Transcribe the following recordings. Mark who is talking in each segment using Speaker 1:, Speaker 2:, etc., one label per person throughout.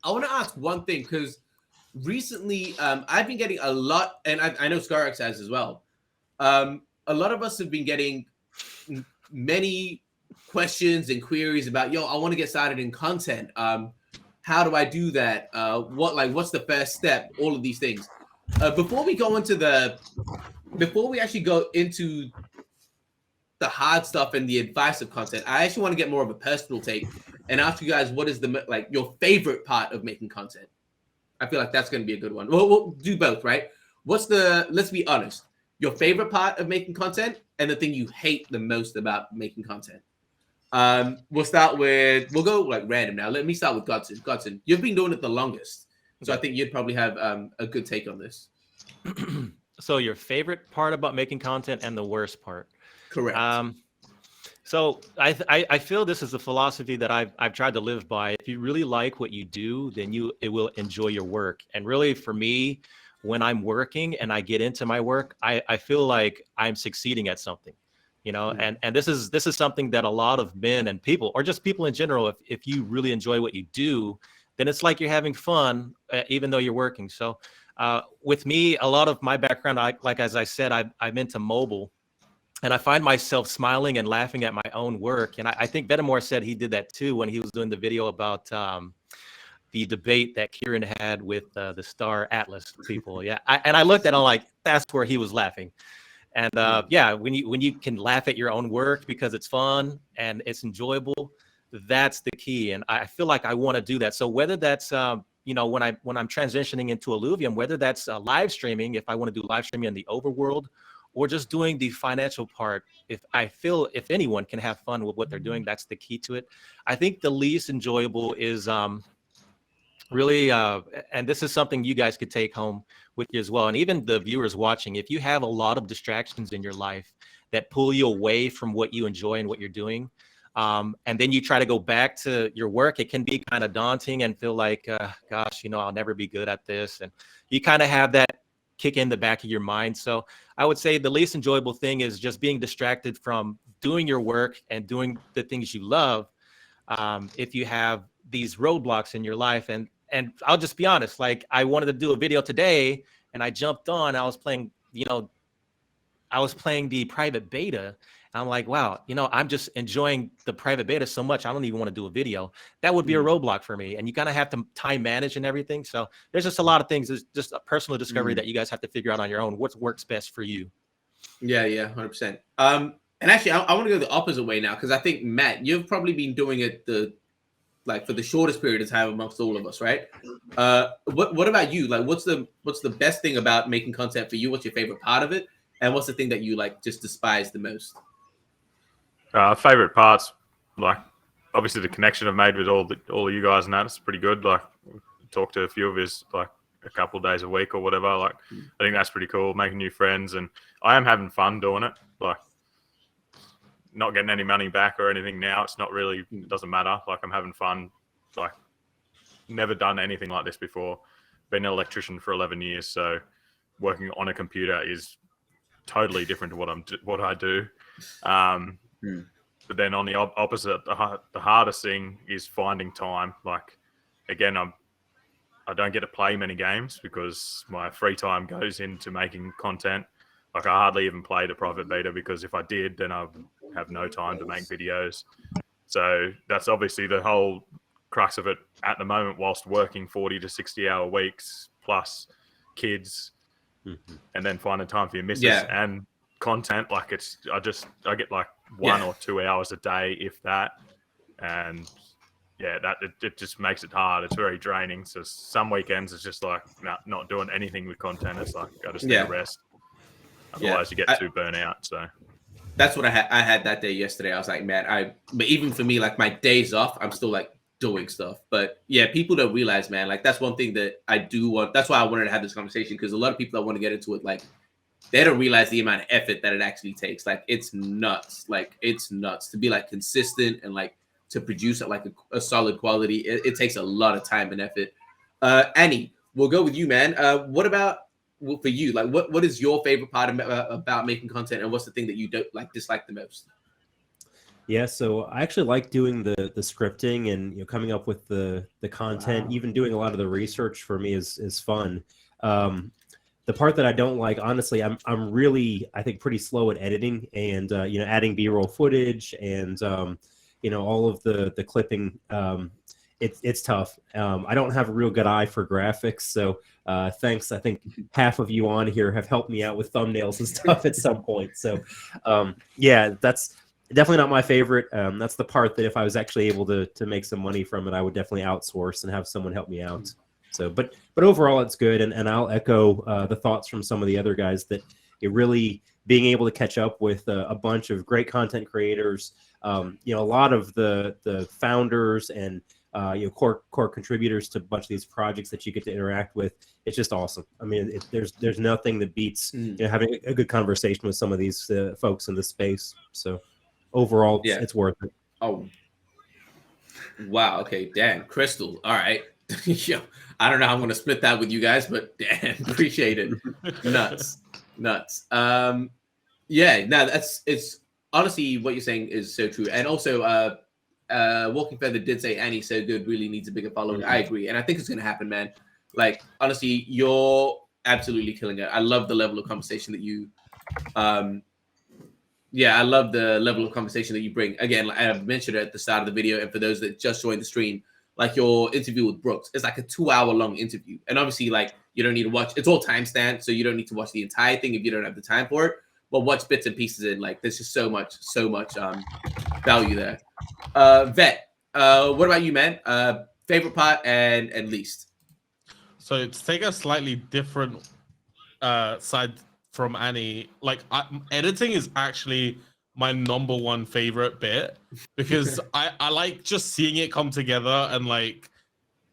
Speaker 1: I want to ask one thing because recently I've been getting a lot, and I know Scoriox has as well. A lot of us have been getting many questions and queries about, yo, I want to get started in content. How do I do that? What's the first step? All of these things. Before we actually go into the hard stuff and the advice of content, I actually want to get more of a personal take and ask you guys what is your favorite part of making content. I feel like that's going to be a good one. Well, we'll do both, right? Let's be honest, your favorite part of making content and the thing you hate the most about making content. We'll go like random now. Let me start with Godson. Godson, you've been doing it the longest. So I think you'd probably have a good take on this.
Speaker 2: So your favorite part about making content and the worst part.
Speaker 1: Correct.
Speaker 2: So I feel this is a philosophy that I've tried to live by. If you really like what you do, then it will enjoy your work. And really for me, when I'm working and I get into my work, I feel like I'm succeeding at something, you know, and this is something that a lot of men and people, or just people in general, if you really enjoy what you do, then it's like you're having fun, even though you're working. So with me, a lot of my background, as I said, I'm into mobile. And I find myself smiling and laughing at my own work. And I think Venomore said he did that too when he was doing the video about the debate that Kieran had with the Star Atlas people. Yeah, I looked at him like, that's where he was laughing. And yeah, when you can laugh at your own work because it's fun and it's enjoyable, that's the key. And I feel like I want to do that. So whether that's you know, when I'm transitioning into ILLUVIUM, whether that's live streaming, if I want to do live streaming in the overworld, or just doing the financial part, if anyone can have fun with what they're doing, that's the key to it. I think the least enjoyable is really, and this is something you guys could take home with you as well, and even the viewers watching, if you have a lot of distractions in your life that pull you away from what you enjoy and what you're doing, and then you try to go back to your work, it can be kind of daunting and feel like, gosh, you know, I'll never be good at this. And you kind of have that kick in the back of your mind. So I would say the least enjoyable thing is just being distracted from doing your work and doing the things you love. If you have these roadblocks in your life, and I'll just be honest, like I wanted to do a video today and I jumped on, I was playing the private beta. I'm like, wow, you know, I'm just enjoying the private beta so much, I don't even want to do a video. That would be a roadblock for me. And you kind of have to time manage and everything. So there's just a lot of things. It's just a personal discovery that you guys have to figure out on your own. What works best for you?
Speaker 1: Yeah, 100%. And actually, I want to go the opposite way now, because I think, Matt, you've probably been doing it for the shortest period of time amongst all of us, right? What about you? Like, what's the best thing about making content for you? What's your favorite part of it? And what's the thing that you like just despise the most?
Speaker 3: Favorite parts, like obviously the connection I've made with all of you guys, and that's pretty good. Like, talk to a few of his like a couple of days a week or whatever. Like, I think that's pretty cool, making new friends, and I am having fun doing it. Like, not getting any money back or anything now. It's not really, it doesn't matter. Like, I'm having fun. Like, never done anything like this before. Been an electrician for 11 years, so working on a computer is totally different to what I do. But then on the opposite, the hardest thing is finding time. Like, again, I don't get to play many games because my free time goes into making content. Like, I hardly even play the private beta because if I did, then I would have no time to make videos. So that's obviously the whole crux of it at the moment, whilst working 40 to 60 hour weeks plus kids, and then finding time for your missus and content. Like, I get like 1 or 2 hours a day, if that. And yeah, it just makes it hard. It's very draining. So some weekends it's just like not doing anything with content. It's like I just need a rest. Otherwise you get too burnt out. So
Speaker 1: that's what I had that day yesterday. I was like, man, but even for me, like my days off, I'm still like doing stuff. But yeah, people don't realize, man, like that's one thing that I do want. That's why I wanted to have this conversation, because a lot of people that want to get into it, like, they don't realize the amount of effort that it actually takes. Like, it's nuts. Like, it's nuts to be like consistent and like to produce at like a solid quality. It takes a lot of time and effort. Annie, we'll go with you, man. What about for you? Like, what is your favorite part about making content, and what's the thing that you don't like dislike the most?
Speaker 4: Yeah, so I actually like doing the scripting and coming up with the content.
Speaker 1: Wow.
Speaker 4: Even doing a lot of the research for me is fun. The part that I don't like, honestly, I'm really, I think, pretty slow at editing and adding B-roll footage and all of the clipping. It's tough. I don't have a real good eye for graphics, so thanks. I think half of you on here have helped me out with thumbnails and stuff at some point. So yeah, that's definitely not my favorite. That's the part that if I was actually able to make some money from it, I would definitely outsource and have someone help me out. So, but overall, it's good, and I'll echo the thoughts from some of the other guys that it really being able to catch up with a bunch of great content creators. A lot of the founders and core contributors to a bunch of these projects that you get to interact with. It's just awesome. I mean, there's nothing that beats having a good conversation with some of these folks in the space. So overall, it's worth it.
Speaker 1: Oh, wow. Okay, damn, Crystal. All right. Yo, I don't know how I'm gonna split that with you guys, but damn, appreciate it. Nuts. Yeah, no, it's honestly what you're saying is so true. And also Walking Feather did say Annie's so good, really needs a bigger following. I agree. And I think it's gonna happen, man. Like, honestly, you're absolutely killing it. I love the level of conversation that you I love the level of conversation that you bring. Again, like I mentioned it at the start of the video, and for those that just joined the stream, like your interview with Brooks is like a 2-hour long interview. And obviously, like, you don't need to watch, it's all timestamped, so you don't need to watch the entire thing if you don't have the time for it. But watch bits and pieces in. Like, there's just so much value there. Vet, what about you, man? Favorite part and least?
Speaker 5: So to take a slightly different side from Annie, like editing is actually my number one favorite bit because I like just seeing it come together and like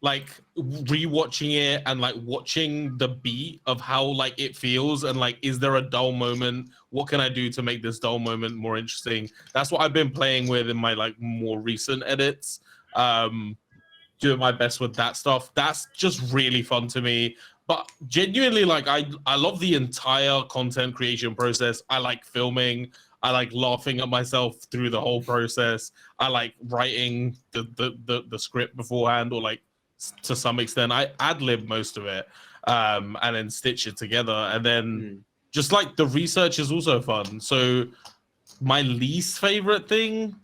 Speaker 5: rewatching it and like watching the beat of how like it feels and like, is there a dull moment? What can I do to make this dull moment more interesting? That's what I've been playing with in my like more recent edits. Doing my best with that stuff. That's just really fun to me. But genuinely, like I love the entire content creation process. I like filming. I like laughing at myself through the whole process. I like writing the script beforehand, or like to some extent, I ad-lib most of it, and then stitch it together. And then just like the research is also fun. So my least favorite thing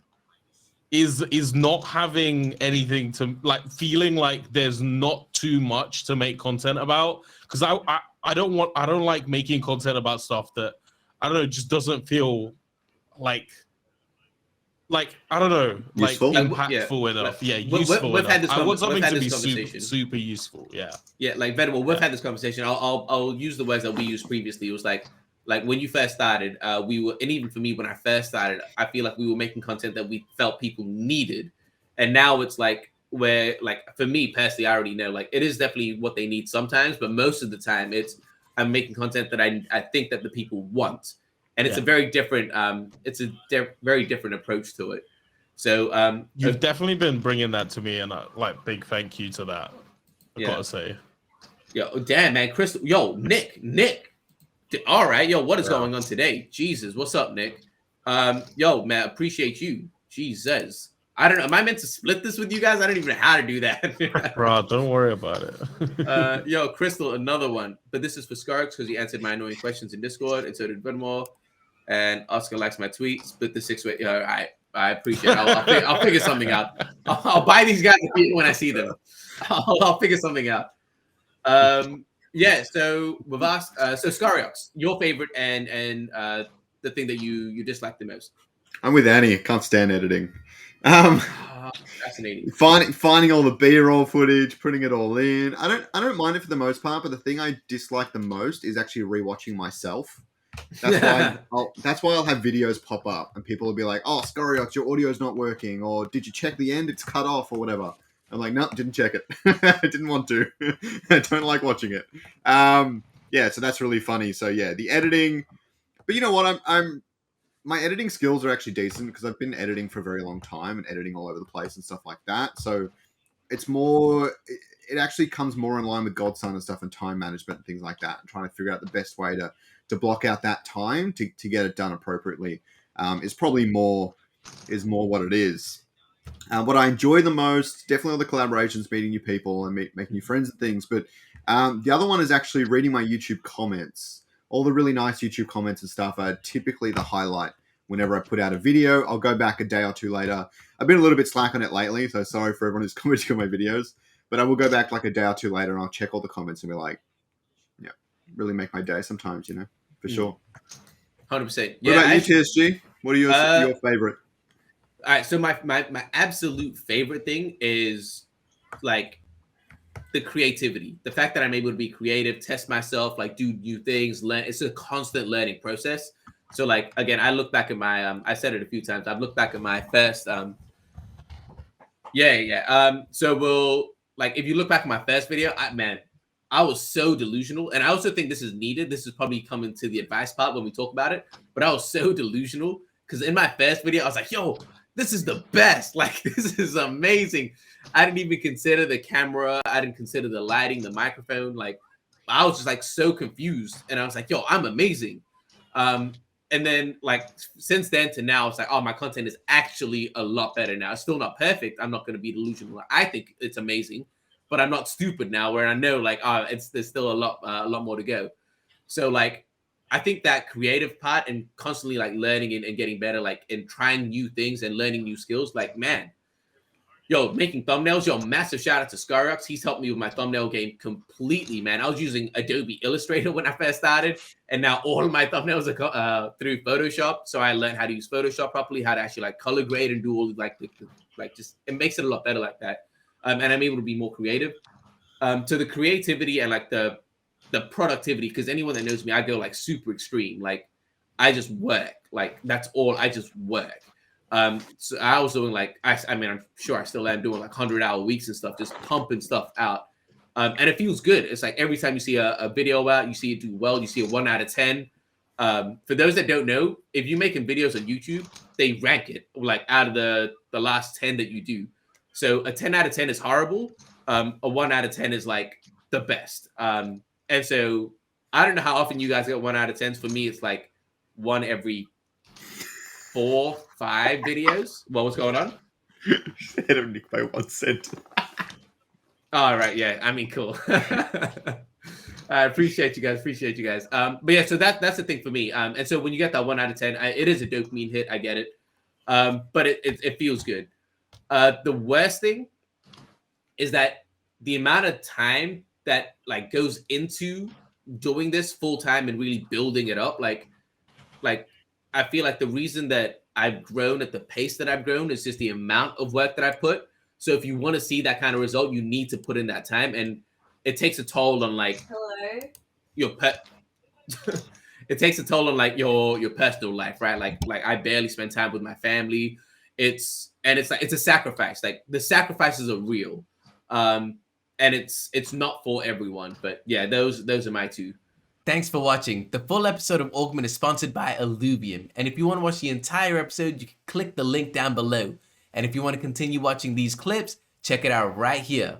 Speaker 5: is not having anything to like, feeling like there's not too much to make content about, because I don't like making content about stuff that I don't know, just doesn't feel like I don't know,
Speaker 6: useful?
Speaker 5: like impactful enough. Useful
Speaker 1: we've
Speaker 5: enough.
Speaker 1: had this
Speaker 5: I want something to be
Speaker 1: conversation.
Speaker 5: super useful. Yeah,
Speaker 1: like Venable, we've had this conversation. I'll use the words that we used previously. It was like when you first started, we were, and even for me when I first started, I feel like we were making content that we felt people needed, and now it's like where, like, for me personally, I already know, like, it is definitely what they need sometimes, but most of the time I'm making content that I think that the people want, and it's a very different very different approach to it. So
Speaker 5: you've definitely been bringing that to me, and like, big thank you to that. I gotta say.
Speaker 1: Yo, damn, man, Chris. Yo, Nick. All right, yo, what is going on today? Jesus, what's up, Nick? Yo, man, appreciate you. Jesus, I don't know. Am I meant to split this with you guys? I don't even know how to do that.
Speaker 5: Bro, don't worry about it.
Speaker 1: Yo, Crystal, another one, but this is for Scoriox because he answered my annoying questions in Discord, and so did Venmore. And Oscar likes my tweet. Split the 6-way. I appreciate it. I'll figure something out. I'll buy these guys when I see them. I'll figure something out. Yeah, so we've asked, so Scoriox, your favorite and the thing that you dislike the most.
Speaker 6: I'm with Annie. Can't stand editing.
Speaker 1: Fascinating.
Speaker 6: Finding all the B-roll footage, putting it all in. I don't mind it for the most part, but the thing I dislike the most is actually rewatching myself. That's why I'll have videos pop up and people will be like, "Oh, Scoriox, your audio's not working," or "Did you check the end? It's cut off," or whatever. I'm like, "Nope, didn't check it. I didn't want to. I don't like watching it." Yeah, so that's really funny. So yeah, the editing. But you know what? My editing skills are actually decent because I've been editing for a very long time and editing all over the place and stuff like that. So it's more. It actually comes more in line with Godson and stuff and time management and things like that, and trying to figure out the best way to block out that time to get it done appropriately is probably more is more what it is. What I enjoy the most, definitely all the collaborations, meeting new people and making new friends and things. But the other one is actually reading my YouTube comments. All the really nice YouTube comments and stuff are typically the highlight whenever I put out a video. I'll go back a day or two later. I've been a little bit slack on it lately, so sorry for everyone who's commenting on my videos. But I will go back like a day or two later and I'll check all the comments and be like, yeah, really make my day sometimes, for sure.
Speaker 1: 100%.
Speaker 6: What about you, TSG? What are your favorite?
Speaker 1: All right, so my absolute favorite thing is like the creativity. The fact that I'm able to be creative, test myself, like do new things, learn. It's a constant learning process. So like again, I look back at my I said it a few times. I've looked back at my first so we'll like if you look back at my first video, I was so delusional, and I also think this is needed. This is probably coming to the advice part when we talk about it. But I was so delusional because in my first video, I was like, yo, this is the best. Like, this is amazing. I didn't even consider the camera. I didn't consider the lighting, the microphone. Like, I was just like so confused. And I was like, yo, I'm amazing. And then like since then to now, it's like, oh, my content is actually a lot better now. It's still not perfect. I'm not going to be delusional. I think it's amazing, but I'm not stupid now where I know like, there's still a lot more to go. So like, I think that creative part and constantly like learning and getting better, like and trying new things and learning new skills, like, man, yo, making thumbnails, yo, massive shout out to Scoriox. He's helped me with my thumbnail game completely, man. I was using Adobe Illustrator when I first started, and now all of my thumbnails are through Photoshop. So I learned how to use Photoshop properly, how to actually like color grade and do all like just it makes it a lot better like that. And I'm able to be more creative. To the creativity and like the productivity, because anyone that knows me, I go like super extreme. Like I just work. Like that's all. I just work. So I was doing like I mean I'm sure I still am doing like 100-hour weeks and stuff, just pumping stuff out. And it feels good. It's like every time you see a video out, you see it do well. You see a 1 out of 10. For those that don't know, if you're making videos on YouTube, they rank it like out of the last 10 that you do. So a 10 out of 10 is horrible. A 1 out of 10 is like the best. And so I don't know how often you guys get 1 out of 10s. For me, it's like one every 4, 5 videos. What's going on?
Speaker 6: Hit him Nick by 1 cent.
Speaker 1: All right, yeah. I mean, cool. I appreciate you guys. But yeah, so that's the thing for me. And so when you get that 1 out of 10, it is a dopamine hit. I get it. But it feels good. The worst thing is that the amount of time that like goes into doing this full time and really building it up, like I feel like the reason that I've grown at the pace that I've grown is just the amount of work that I put. So if you want to see that kind of result, you need to put in that time, and it takes a toll on like your pet. It takes a toll on like your personal life, right? Like I barely spend time with my family. It's a sacrifice. Like the sacrifices are real. And it's not for everyone, but yeah, those are my two. Thanks for watching. The full episode of Augment is sponsored by ILLUVIUM, and if you want to watch the entire episode, you can click the link down below. And if you want to continue watching these clips, check it out right here.